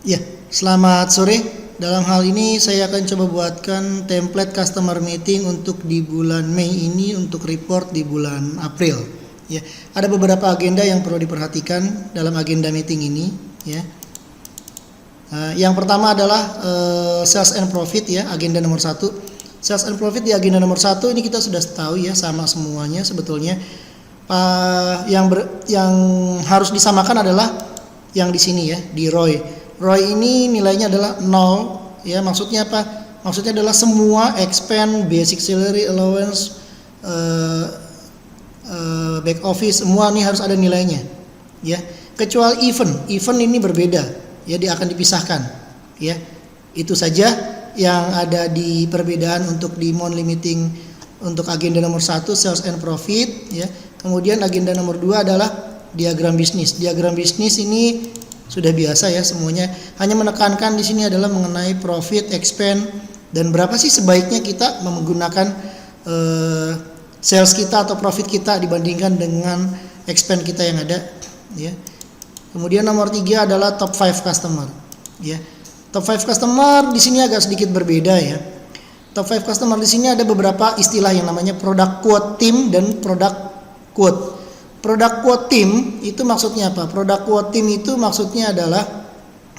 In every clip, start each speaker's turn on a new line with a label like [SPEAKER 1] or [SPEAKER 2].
[SPEAKER 1] Ya, selamat sore. Dalam hal ini saya akan coba buatkan template customer meeting untuk di bulan Mei ini untuk report di bulan April. Ya, ada beberapa agenda yang perlu diperhatikan dalam agenda meeting ini. Ya, yang pertama adalah sales and profit ya, agenda nomor 1. Sales and profit di agenda nomor 1 ini kita sudah tahu ya, sama semuanya sebetulnya. Yang harus disamakan adalah yang di sini ya, di ROI. ROI ini nilainya adalah 0 ya, maksudnya apa? Maksudnya adalah semua expense, basic salary, allowance, back office, semua ini harus ada nilainya ya. Kecuali event ini berbeda ya, dia akan dipisahkan ya. Itu saja yang ada di perbedaan untuk di monthly meeting untuk agenda nomor 1 sales and profit ya. Kemudian agenda nomor 2 adalah diagram bisnis. Diagram bisnis ini sudah biasa ya semuanya. Hanya menekankan di sini adalah mengenai profit, expense, dan berapa sih sebaiknya kita menggunakan sales kita atau profit kita dibandingkan dengan expense kita yang ada ya. Kemudian nomor 3 adalah top 5 customer ya. Top 5 customer di sini agak sedikit berbeda ya. Top 5 customer di sini ada beberapa istilah yang namanya product quote team dan product quote. Product quote team itu maksudnya apa? Product quote team itu maksudnya adalah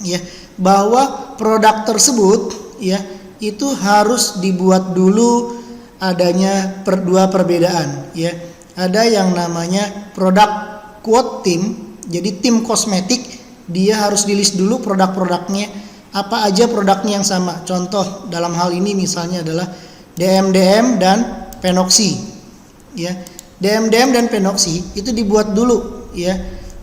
[SPEAKER 1] ya, bahwa produk tersebut ya itu harus dibuat dulu adanya dua perbedaan ya. Ada yang namanya product quote team, jadi tim kosmetik, dia harus di list dulu produk-produknya, apa aja produknya yang sama. Contoh dalam hal ini misalnya adalah DMDM dan Penoxy ya. DMDM dan Penoxy itu dibuat dulu ya.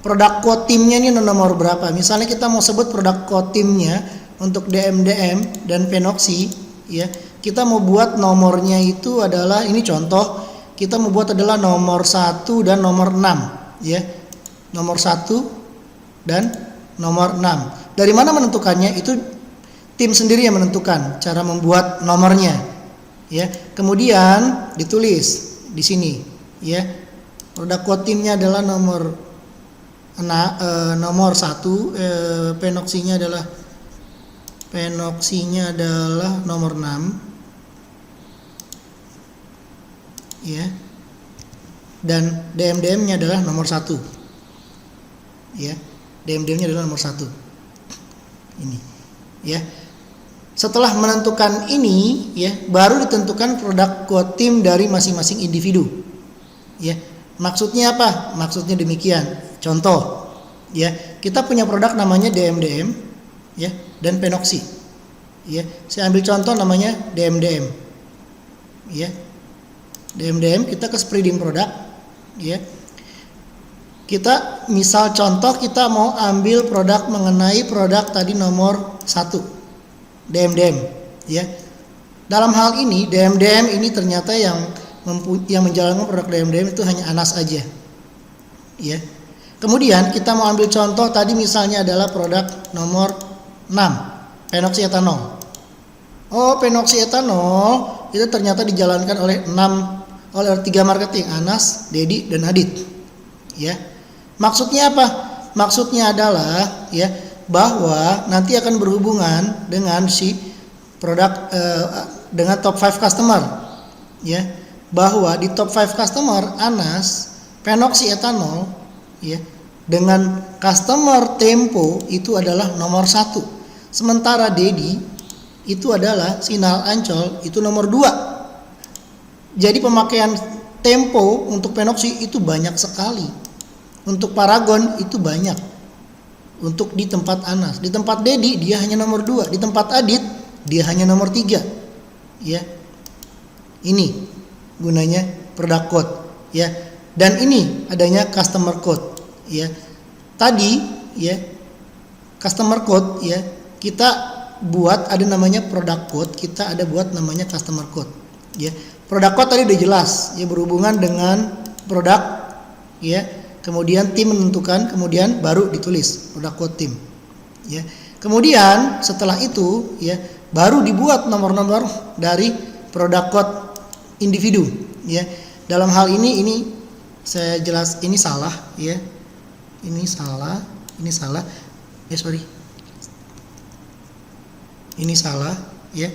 [SPEAKER 1] Produk quote timnya ini nomor berapa? Misalnya kita mau sebut produk quote timnya untuk DMDM dan Penoxy ya. Kita mau buat nomornya itu adalah, ini contoh, kita mau buat adalah nomor 1 dan nomor 6 ya. Nomor 1 dan nomor 6. Dari mana menentukannya? Itu tim sendiri yang menentukan cara membuat nomornya ya. Kemudian ditulis di sini ya, produk quote timnya adalah nomor 1, Penoxy-nya adalah nomor 6 ya, dan DMDM-nya adalah nomor 1 ya. DMDM-nya adalah nomor 1 ini ya. Setelah menentukan ini ya, baru ditentukan produk quote team dari masing-masing individu ya. Maksudnya apa? Maksudnya demikian. Contoh ya, kita punya produk namanya DMDM ya dan Penoxy ya. Saya ambil contoh namanya DMDM ya. DMDM kita ke spreading produk ya. Kita misal contoh kita mau ambil produk mengenai produk tadi nomor 1 DMDM ya. Dalam hal ini DMDM ini ternyata yang menjalankan produk DMDM itu hanya Anas aja ya. Kemudian kita mau ambil contoh tadi misalnya adalah produk nomor 6 Penoxy Ethanol. Oh, Penoxy Ethanol itu ternyata dijalankan oleh 3 marketing, Anas, Dedi, dan Adit ya. Maksudnya apa? Maksudnya adalah ya, bahwa nanti akan berhubungan dengan si produk dengan top 5 customer ya. Bahwa di top 5 customer Anas, Penoxy Ethanol ya, dengan customer Tempo itu adalah nomor 1. Sementara Dedi itu adalah Sinal Ancol itu nomor 2. Jadi pemakaian Tempo untuk Penoxy itu banyak sekali. Untuk Paragon itu banyak. Untuk di tempat Anas, di tempat Dedi dia hanya nomor 2, di tempat Adit dia hanya nomor 3 ya. Ini gunanya product code ya, dan ini adanya customer code ya. Tadi ya, customer code ya, kita buat ada namanya product code, kita ada buat namanya customer code ya. Product code tadi udah jelas ya, berhubungan dengan produk ya. Kemudian tim menentukan, kemudian baru ditulis product code tim ya. Kemudian setelah itu ya, baru dibuat nomor-nomor dari product code individu ya. Dalam hal ini saya jelas ini salah ya. Ini salah. Ini salah, ya.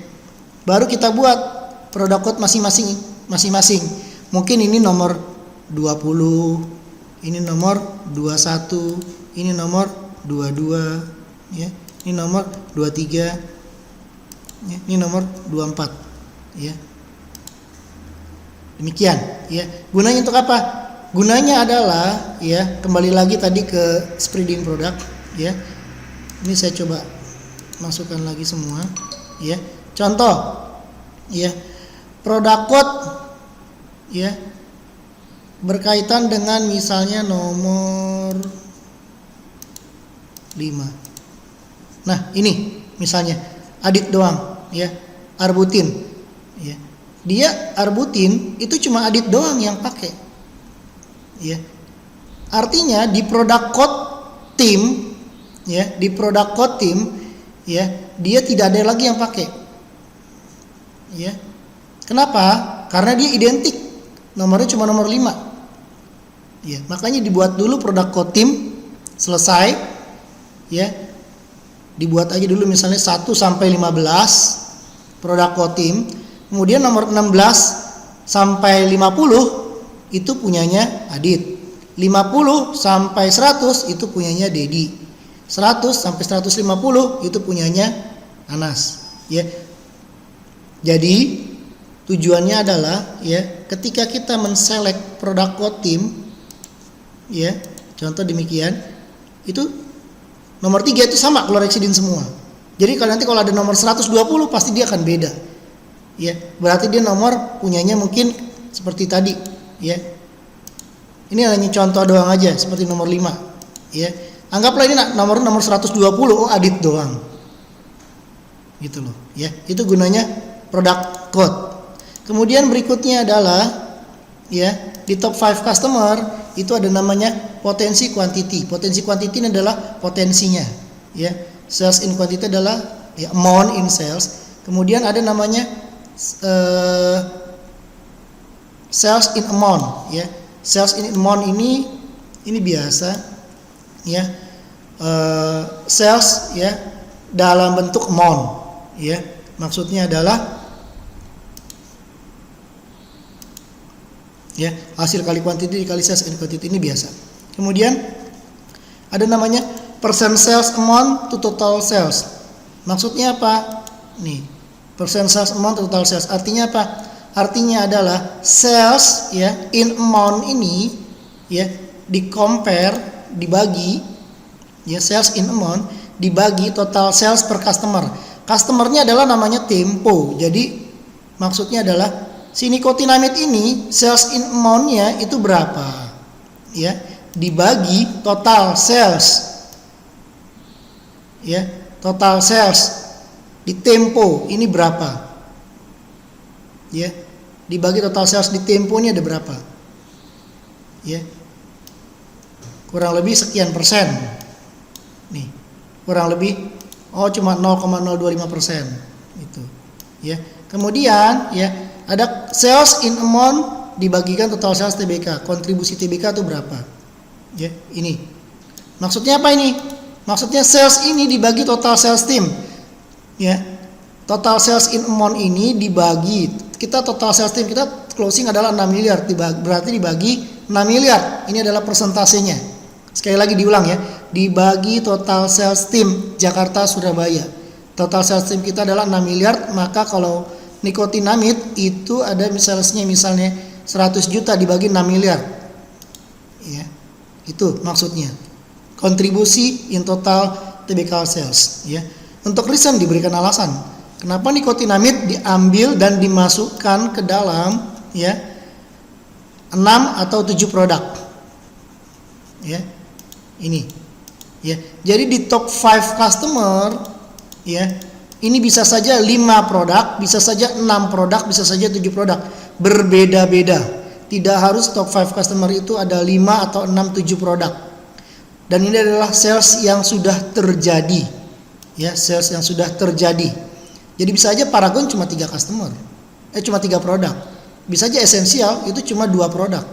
[SPEAKER 1] Baru kita buat product code masing-masing. Mungkin ini nomor 20, ini nomor 21, ini nomor 22, ya. Ini nomor 23, ya. Ini nomor 24, ya. Demikian, ya. Gunanya untuk apa? Gunanya adalah, ya, kembali lagi tadi ke spreading product, ya. Ini saya coba masukkan lagi semua, ya. Contoh, ya, product code, ya, berkaitan dengan misalnya nomor 5. Nah, ini misalnya adit doang, ya, arbutin, ya. Dia arbutin itu cuma adit doang yang pakai, ya. Artinya di product code team, ya, di product code team, ya, dia tidak ada lagi yang pakai, ya. Kenapa? Karena dia identik, nomornya cuma nomor 5, ya. Makanya dibuat dulu product code team, selesai, ya. Dibuat aja dulu misalnya 1 sampai 15 product code team, kemudian nomor 16 sampai 50 itu punyanya Adit, 50 sampai 100 itu punyanya Dedi, 100 sampai 150 itu punyanya Anas, ya. Jadi tujuannya adalah, ya, ketika kita menselect product code team, ya, contoh demikian, itu nomor 3 itu sama keluar eksidin semua. Jadi kalau nanti kalau ada nomor 120 pasti dia akan beda, ya. Berarti dia nomor punyanya mungkin seperti tadi, ya. Ini hanya contoh doang aja seperti nomor 5, ya. Anggaplah ini nomor 120, oh Adit doang. Gitu loh, ya. Itu gunanya product code. Kemudian berikutnya adalah, ya, di top 5 customer itu ada namanya potensi quantity. Potensi quantity ini adalah potensinya, ya. Sales in quantity adalah, ya, amount in sales. Kemudian ada namanya sales in amount, ya. Sales in amount ini biasa, ya. Sales, ya, dalam bentuk amount, ya. Maksudnya adalah, ya, hasil kali quantity dikali sales in quantity, ini biasa. Kemudian ada namanya percent sales amount to total sales. Maksudnya apa? Nih, percent sales amount to total sales. Artinya apa? Artinya adalah sales, ya, in amount ini, ya, dibagi, ya, sales in amount dibagi total sales per customer. Customernya adalah namanya Tempo. Jadi maksudnya adalah si nicotinamide ini sales in amount-nya itu berapa, ya, dibagi total sales, ya, total sales di Tempo ini berapa, ya, dibagi total sales di Tempo ini ada berapa, ya, kurang lebih sekian persen, nih, kurang lebih, oh cuma 0,025% itu, ya. Kemudian, ya, ada sales in amount dibagikan total sales TBK. Kontribusi TBK itu berapa? Ya, ini. Maksudnya apa ini? Maksudnya sales ini dibagi total sales team. Ya. Total sales in amount ini dibagi. Kita total sales team kita closing adalah 6 miliar, berarti dibagi 6 miliar. Ini adalah persentasenya. Sekali lagi diulang, ya. Dibagi total sales team Jakarta Surabaya. Total sales team kita adalah 6 miliar, maka kalau nicotinamide itu ada misalnya 100 juta dibagi 6 miliar, ya, itu maksudnya kontribusi in total TBK sales, ya. Untuk reason diberikan alasan kenapa nicotinamide diambil dan dimasukkan ke dalam, ya, 6 atau 7 produk, ya, ini, ya. Jadi di top 5 customer, ya, ini bisa saja 5 produk, bisa saja 6 produk, bisa saja 7 produk. Berbeda-beda. Tidak harus top 5 customer itu ada 5 atau 6, 7 produk. Dan ini adalah sales yang sudah terjadi. Ya, sales yang sudah terjadi. Jadi bisa aja Paragon cuma 3 customer. Cuma 3 produk. Bisa aja Essential itu cuma 2 produk.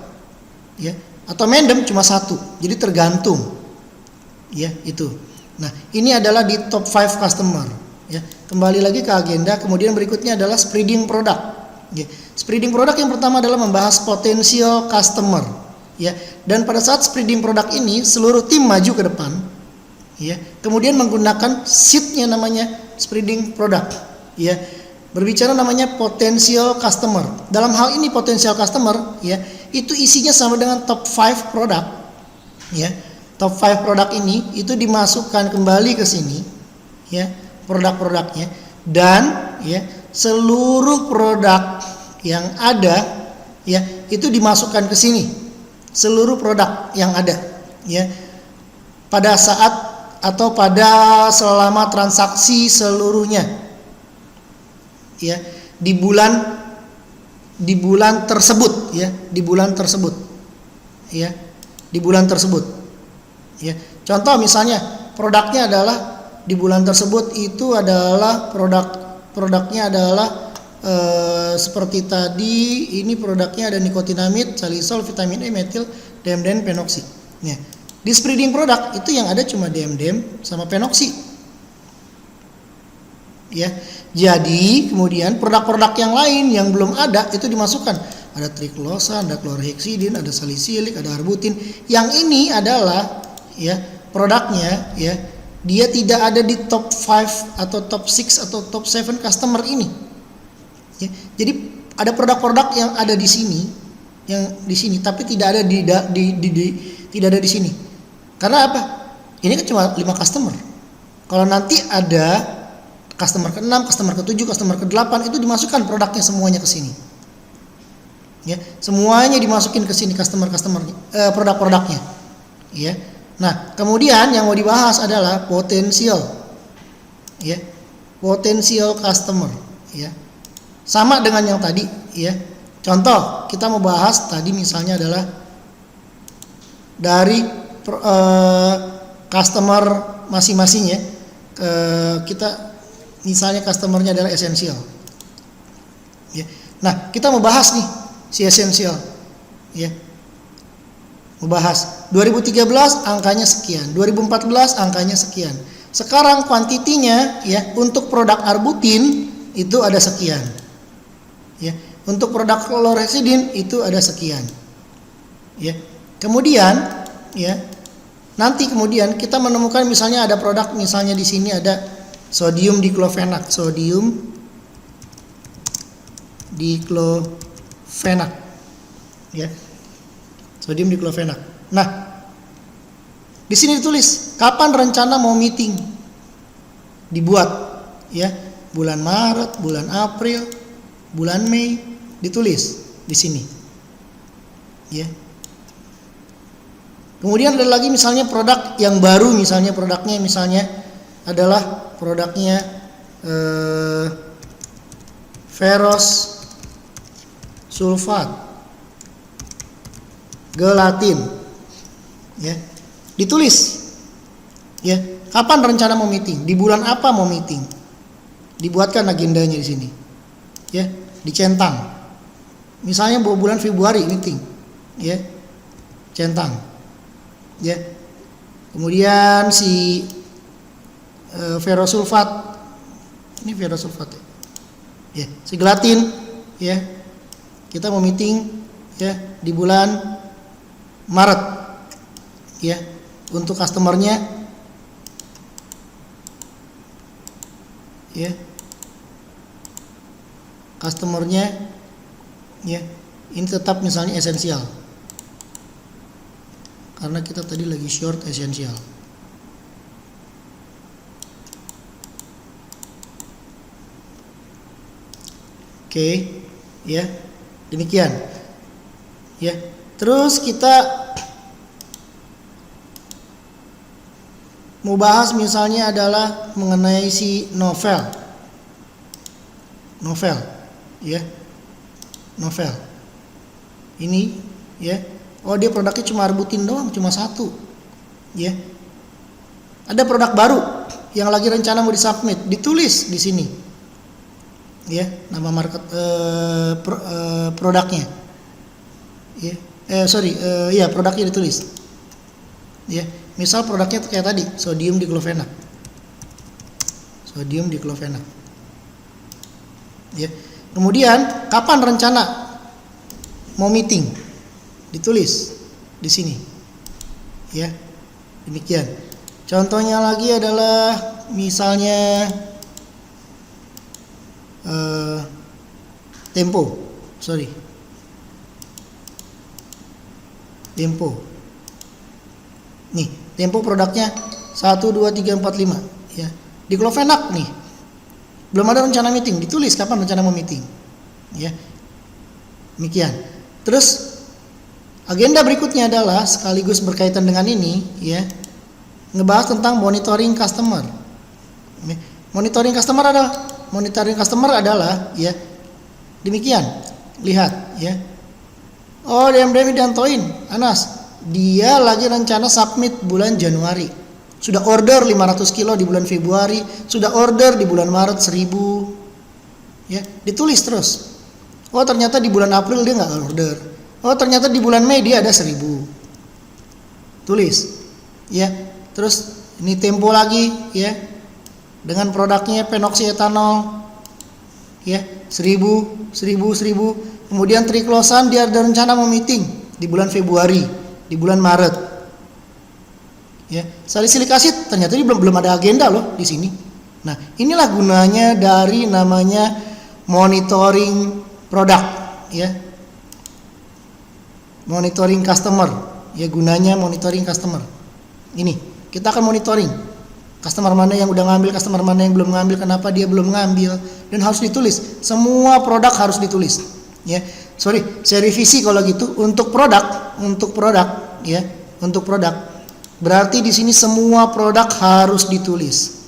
[SPEAKER 1] Ya, atau Mendem cuma 1. Jadi tergantung. Ya, itu. Nah, ini adalah di top 5 customer. Ya, kembali lagi ke agenda. Kemudian berikutnya adalah spreading product. Ya, spreading product yang pertama adalah membahas potential customer. Ya, dan pada saat spreading product ini seluruh tim maju ke depan. Ya, kemudian menggunakan sheet-nya namanya spreading product. Ya, berbicara namanya potential customer. Dalam hal ini potential customer, ya, itu isinya sama dengan top 5 produk. Ya, top 5 produk ini itu dimasukkan kembali ke sini, ya, produk-produknya, dan ya seluruh produk yang ada, ya, itu dimasukkan ke sini. Seluruh produk yang ada, ya, pada saat atau pada selama transaksi seluruhnya, ya, di bulan tersebut, ya, di bulan tersebut, ya, di bulan tersebut, ya. Contoh misalnya produknya adalah di bulan tersebut itu adalah produknya adalah seperti tadi, ini produknya ada nikotinamid, salisol, vitamin E, metil, DMDM, penoksi. Ya. Di spreading produk itu yang ada cuma DMDM sama penoksi. Ya. Jadi kemudian produk-produk yang lain yang belum ada itu dimasukkan. Ada triklosa, ada klorheksidin, ada salisilik, ada arbutin. Yang ini adalah, ya, produknya, ya, dia tidak ada di top 5 atau top 6 atau top 7 customer ini. Ya, jadi ada produk-produk yang ada di sini, yang di sini, tapi tidak ada tidak ada di sini. Karena apa? Ini kan cuma 5 customer. Kalau nanti ada customer ke-6, customer ke-7, customer ke-8 itu dimasukkan produknya semuanya ke sini. Ya, semuanya dimasukin ke sini customer-customernya, produk-produknya. Ya. Nah, kemudian yang mau dibahas adalah potensial, ya, potensial customer, ya, sama dengan yang tadi, ya. Contoh kita mau bahas tadi misalnya adalah dari customer masing-masing, ya. Kita misalnya customernya adalah esensial, ya. Nah, kita mau bahas nih si esensial, ya. Membahas 2013 angkanya sekian, 2014 angkanya sekian. Sekarang kuantitinya, ya, untuk produk arbutin itu ada sekian. Ya, untuk produk klorheksidin itu ada sekian. Ya. Kemudian, ya, nanti kemudian kita menemukan misalnya ada produk, misalnya di sini ada sodium diklofenak, ya. Sodium diklofenak. Nah, di sini ditulis kapan rencana mau meeting dibuat, ya, bulan Maret, bulan April, bulan Mei, ditulis di sini, ya. Kemudian ada lagi misalnya produk yang baru, misalnya produknya misalnya adalah produknya ferros sulfat gelatin, ya, ditulis, ya, kapan rencana mau meeting, di bulan apa mau meeting, dibuatkan agendanya di sini, ya, dicentang, misalnya bulan Februari meeting, ya, centang, ya. Kemudian si ferrosulfat, ini ferrosulfat, ya, si gelatin, ya, kita mau meeting, ya, di bulan Maret, ya, untuk customernya, ya, ya, ini tetap misalnya esensial karena kita tadi lagi short esensial. Oke, ya, demikian, ya. Terus kita mau bahas misalnya adalah mengenai si novel, ya, novel. Ini, ya, oh dia produknya cuma arbutin doang, cuma satu, ya. Ada produk baru yang lagi rencana mau disubmit, ditulis di sini, ya, nama market produknya, ya. Iya, produknya ditulis. Ya, misal produknya kayak tadi, sodium diklofenak. Sodium diklofenak. Ya. Kemudian kapan rencana mau meeting? Ditulis di sini. Ya. Demikian. Contohnya lagi adalah misalnya Tempo. Nih, Tempo produknya 1 2 3 4 5 ya. Diklofenak nih. Belum ada rencana meeting, ditulis kapan rencana mau meeting. Ya. Demikian. Terus agenda berikutnya adalah sekaligus berkaitan dengan ini ya. Ngebahas tentang monitoring customer. Monitoring customer adalah ya demikian. Lihat ya. Oh, DM Dantoin, Anas, dia lagi rencana submit bulan Januari. Sudah order 500 kilo di bulan Februari, sudah order di bulan Maret 1000. Ya, ditulis terus. Oh, ternyata di bulan April dia nggak order. Oh, ternyata di bulan Mei dia ada 1000. Tulis. Ya. Terus ini Tempo lagi ya. Dengan produknya penoksietanol. Ya, 1000. Kemudian triklosan dia ada rencana mau meeting di bulan Februari, di bulan Maret. Ya, salisilik asid ternyata ini belum ada agenda loh di sini. Nah, inilah gunanya dari namanya monitoring produk, ya. Monitoring customer, ya gunanya monitoring customer. Ini, kita akan monitoring customer mana yang udah ngambil, customer mana yang belum ngambil, kenapa dia belum ngambil, dan harus ditulis. Semua produk harus ditulis. Ya, saya revisi kalau gitu untuk produk, ya, untuk produk. Berarti di sini semua produk harus ditulis,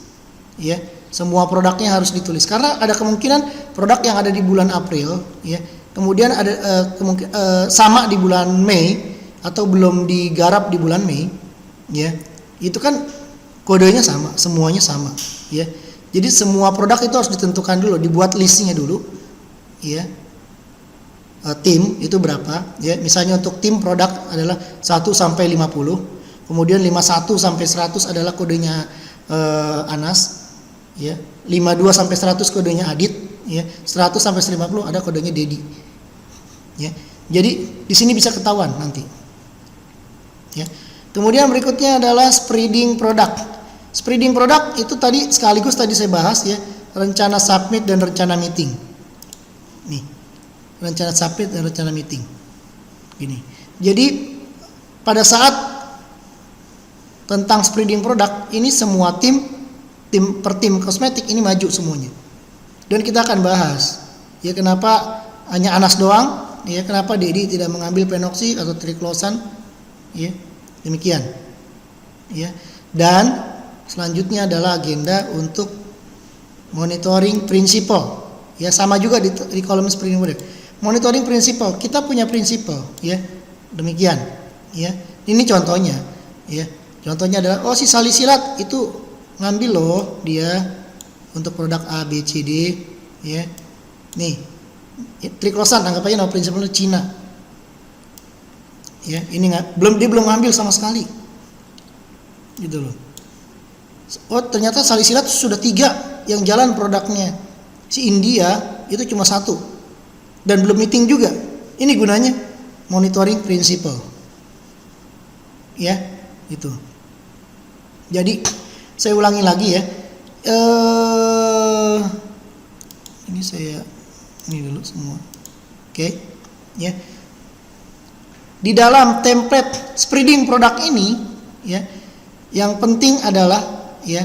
[SPEAKER 1] ya, semua produknya harus ditulis. Karena ada kemungkinan produk yang ada di bulan April, ya, kemudian ada sama di bulan Mei atau belum digarap di bulan Mei, ya, itu kan kodenya sama, semuanya sama, ya. Jadi semua produk itu harus ditentukan dulu, dibuat listnya dulu, ya. Tim itu berapa ya, misalnya untuk tim produk adalah 1 sampai 50, kemudian 51 sampai 100 adalah kodenya Anas ya, 52 sampai 100 kodenya Adit ya, 100 sampai 150 ada kodenya Dedi ya. Jadi di sini bisa ketahuan nanti ya. Kemudian berikutnya adalah spreading product itu tadi sekaligus tadi saya bahas ya, rencana submit dan rencana meeting nih. Rencana submit dan rencana meeting. Gini. Jadi pada saat tentang spreading produk ini semua tim per tim kosmetik ini maju semuanya. Dan kita akan bahas ya kenapa hanya Anas doang, ya kenapa Dedi tidak mengambil penoksi atau triklosan, ya. Demikian. Ya. Dan selanjutnya adalah agenda untuk monitoring prinsipal. Ya sama juga di kolom spreading produk. Monitoring prinsipal, kita punya prinsipal, ya, demikian, ya. Ini contohnya, ya. Contohnya adalah, si salisilat itu ngambil loh dia untuk produk A, B, C, D, ya. Nih, triklosan anggap aja nama prinsipalnya Cina, ya. Ini dia belum ngambil sama sekali, gitu loh. Oh ternyata salisilat sudah 3 yang jalan produknya, si India itu cuma 1. Dan belum meeting juga. Ini gunanya monitoring prinsipal. Ya, itu. Jadi saya ulangi lagi ya. Ini dulu semua. Oke. Ya. Di dalam template spreading produk ini ya, yang penting adalah ya,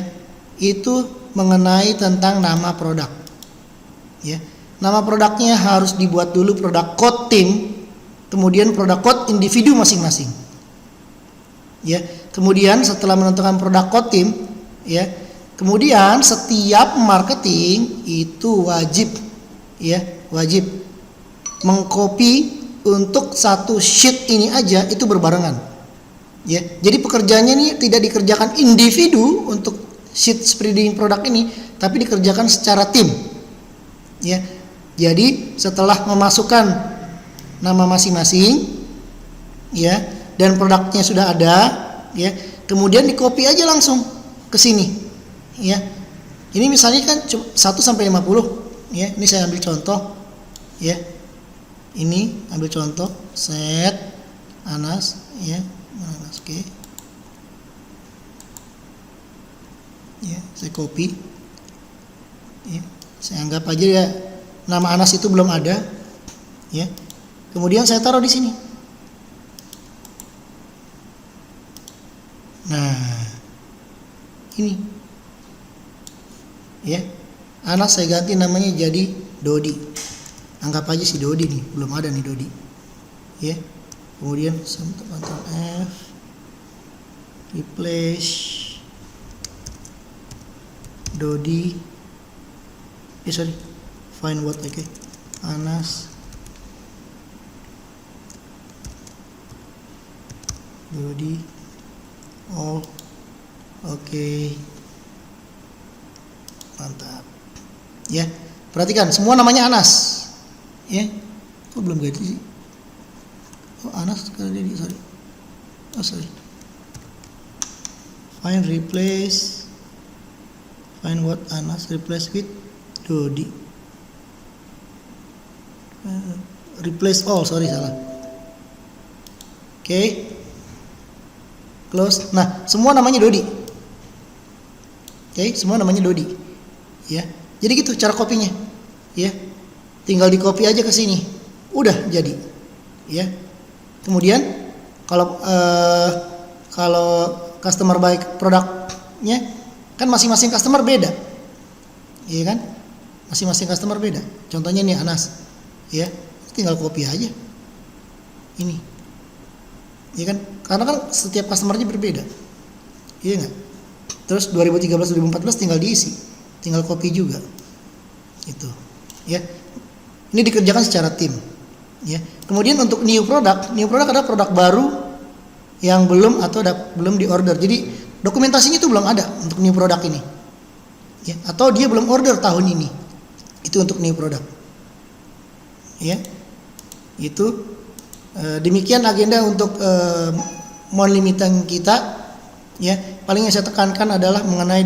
[SPEAKER 1] itu mengenai tentang nama produk. Ya. Nama produknya harus dibuat dulu produk code tim, kemudian produk code individu masing-masing. Ya, kemudian setelah menentukan produk code tim, ya, kemudian setiap marketing itu wajib mengcopy untuk satu sheet ini aja itu berbarengan. Ya, jadi pekerjaannya ini tidak dikerjakan individu untuk sheet spreading produk ini, tapi dikerjakan secara tim. Ya. Jadi setelah memasukkan nama masing-masing ya dan produknya sudah ada ya, kemudian di copy aja langsung ke sini ya. Ini misalnya kan 1 sampai 50 ya. Ini saya ambil contoh ya. Ini ambil contoh set Anas ya. Anas oke. Ya, saya copy. Ya, saya anggap aja ya nama Anas itu belum ada ya. Kemudian saya taruh di sini. Nah, ini ya. Anas saya ganti namanya jadi Dodi. Anggap aja si Dodi nih, belum ada nih Dodi. Ya. Kemudian Ctrl F replace Dodi. Find what okay. Anas Dodi all oke. Mantap. Ya, perhatikan semua namanya Anas. Ya. Kok belum ganti sih? Oh, Anas karena dia sorry. Oh, sorry. Find replace. Find what Anas replace with Dodi. Replace all, sorry salah. Oke. Close. Nah, semua namanya Dodi. Oke, semua namanya Dodi. Ya. Jadi gitu cara kopinya. Ya. Tinggal di copy aja ke sini. Udah jadi. Ya. Kemudian kalau customer baik produknya kan masing-masing customer beda. Iya kan? Masing-masing customer beda. Contohnya nih Anas. Ya. Tinggal copy aja. Ini. Iya kan? Karena kan setiap customernya berbeda. Iya enggak? Terus 2013 2014 tinggal diisi. Tinggal copy juga. Itu. Ya. Ini dikerjakan secara tim. Ya. Kemudian untuk new product adalah produk baru yang belum belum di order. Jadi dokumentasinya itu belum ada untuk new product ini. Ya, atau dia belum order tahun ini. Itu untuk new product. Ya. Itu demikian agenda untuk monthly meeting kita. Ya, paling yang saya tekankan adalah mengenai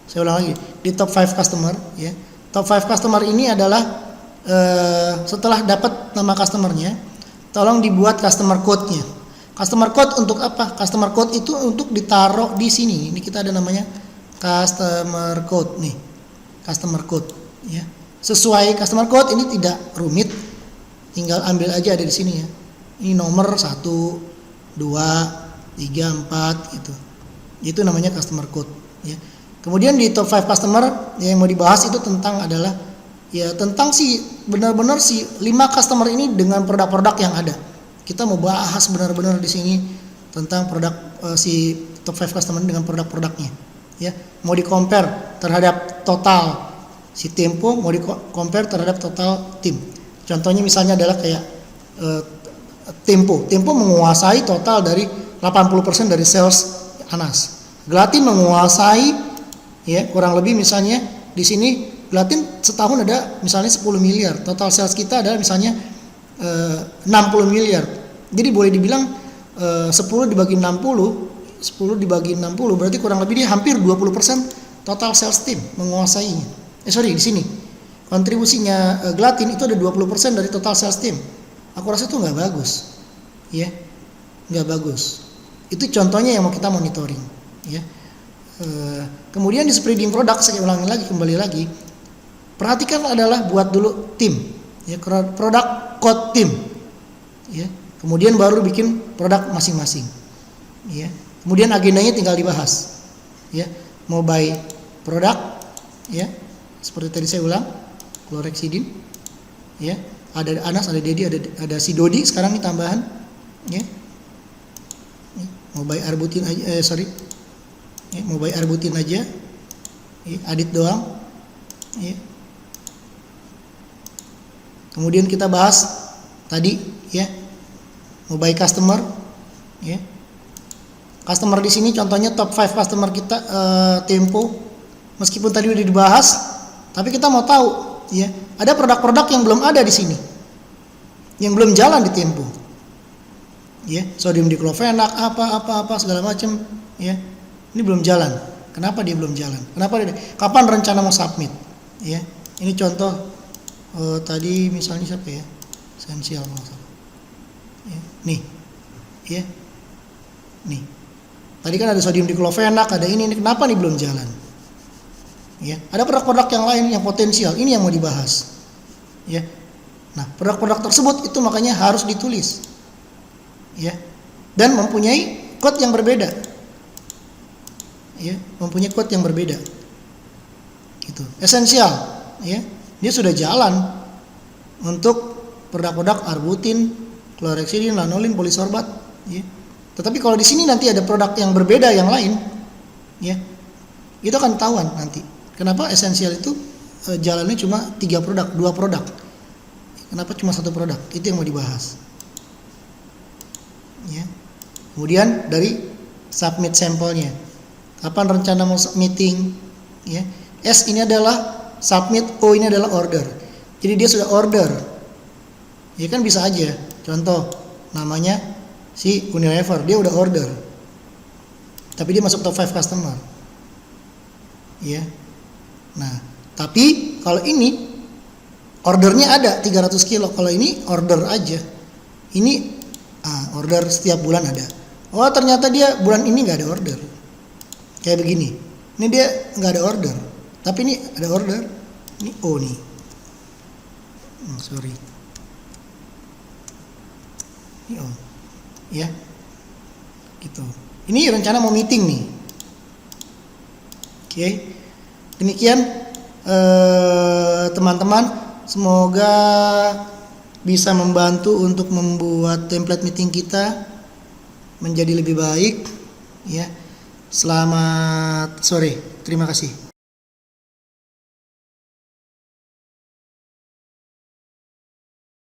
[SPEAKER 1] saya ulang lagi, di top 5 customer ya. Top 5 customer ini adalah setelah dapat nama customernya, tolong dibuat customer code-nya. Customer code untuk apa? Customer code itu untuk ditaruh di sini. Ini kita ada namanya customer code nih. Customer code ya. Sesuai customer code ini tidak rumit. Tinggal ambil aja ada di sini ya. Ini nomor 1 2 3 4 gitu. Itu namanya customer code ya. Kemudian di top 5 customer yang mau dibahas itu tentang benar-benar 5 customer ini dengan produk-produk yang ada. Kita mau bahas benar-benar di sini tentang produk si top 5 customer dengan produk-produknya. Ya, mau di-compare terhadap total si Tempo, mau di-compare terhadap total tim. Contohnya misalnya adalah kayak Tempo menguasai total dari 80% dari sales Anas. Gelatin menguasai ya kurang lebih misalnya di sini Gelatin setahun ada misalnya 10 miliar. Total sales kita adalah misalnya 60 miliar. Jadi boleh dibilang 10 dibagi 60 berarti kurang lebih dia hampir 20% total sales tim menguasainya. Di sini. Kontribusinya Gelatin itu ada 20% dari total sales tim. Aku rasa itu nggak bagus. Ya. Nggak bagus. Itu contohnya yang mau kita monitoring, ya. Kemudian di spreading produk saya ulangi lagi kembali lagi. Perhatikan adalah buat dulu tim, ya, produk code tim, ya. Kemudian baru bikin produk masing-masing, ya. Kemudian agendanya tinggal dibahas, ya. Mau buy produk, ya. Seperti tadi saya ulang, Chlorhexidine, ya. Ada Anas, ada Dedi, ada si Dodi sekarang ini tambahan, ya. Mau buy Arbutin aja, ya, mau buy Arbutin aja, ya, Adit doang, ya. Kemudian kita bahas tadi ya, mau buy customer, ya. Customer di sini contohnya top 5 customer kita Tempo. Meskipun tadi udah dibahas, tapi kita mau tahu ya, ada produk-produk yang belum ada di sini. Yang belum jalan di Tempo. Ya, sodium diklofenak apa segala macam, ya. Ini belum jalan. Kenapa dia belum jalan? Kapan rencana mau submit? Ya, ini contoh tadi misalnya siapa ya? Esensial masalah. Ya, nih, ya, nih. Tadi kan ada sodium diklofenak, ada ini kenapa nih belum jalan? Ya, ada produk-produk yang lain yang potensial. Ini yang mau dibahas. Ya, nah produk-produk tersebut itu makanya harus ditulis. Ya, dan mempunyai kode yang berbeda. Ya, mempunyai kode yang berbeda. Gitu. Esensial, ya. Dia sudah jalan untuk produk-produk arbutin, kloreksidin, lanolin, polisorbat, ya. Tetapi kalau di sini nanti ada produk yang berbeda yang lain, ya. Itu akan ketahuan nanti. Kenapa esensial itu jalannya cuma 3 produk, 2 produk. Kenapa cuma 1 produk? Itu yang mau dibahas. Ya. Kemudian dari submit sampelnya. Kapan rencana mau meeting? Ya. S ini adalah submit, O ini adalah order. Jadi dia sudah order. Ya kan bisa aja. Contoh, namanya si Unilever, dia udah order. Tapi dia masuk top 5 customer. Ya. Nah, tapi kalau ini ordernya ada 300 kilo. Kalau ini order aja. Ini order setiap bulan ada. Oh, ternyata dia bulan ini nggak ada order. Kayak begini. Ini dia nggak ada order. Tapi ini ada order. Ini O nih. Sorry. Ini O. Ya. Gitu. Ini rencana mau meeting nih. Oke. Demikian teman-teman, semoga bisa membantu untuk membuat template meeting kita menjadi lebih baik, ya. Selamat sore. Terima kasih.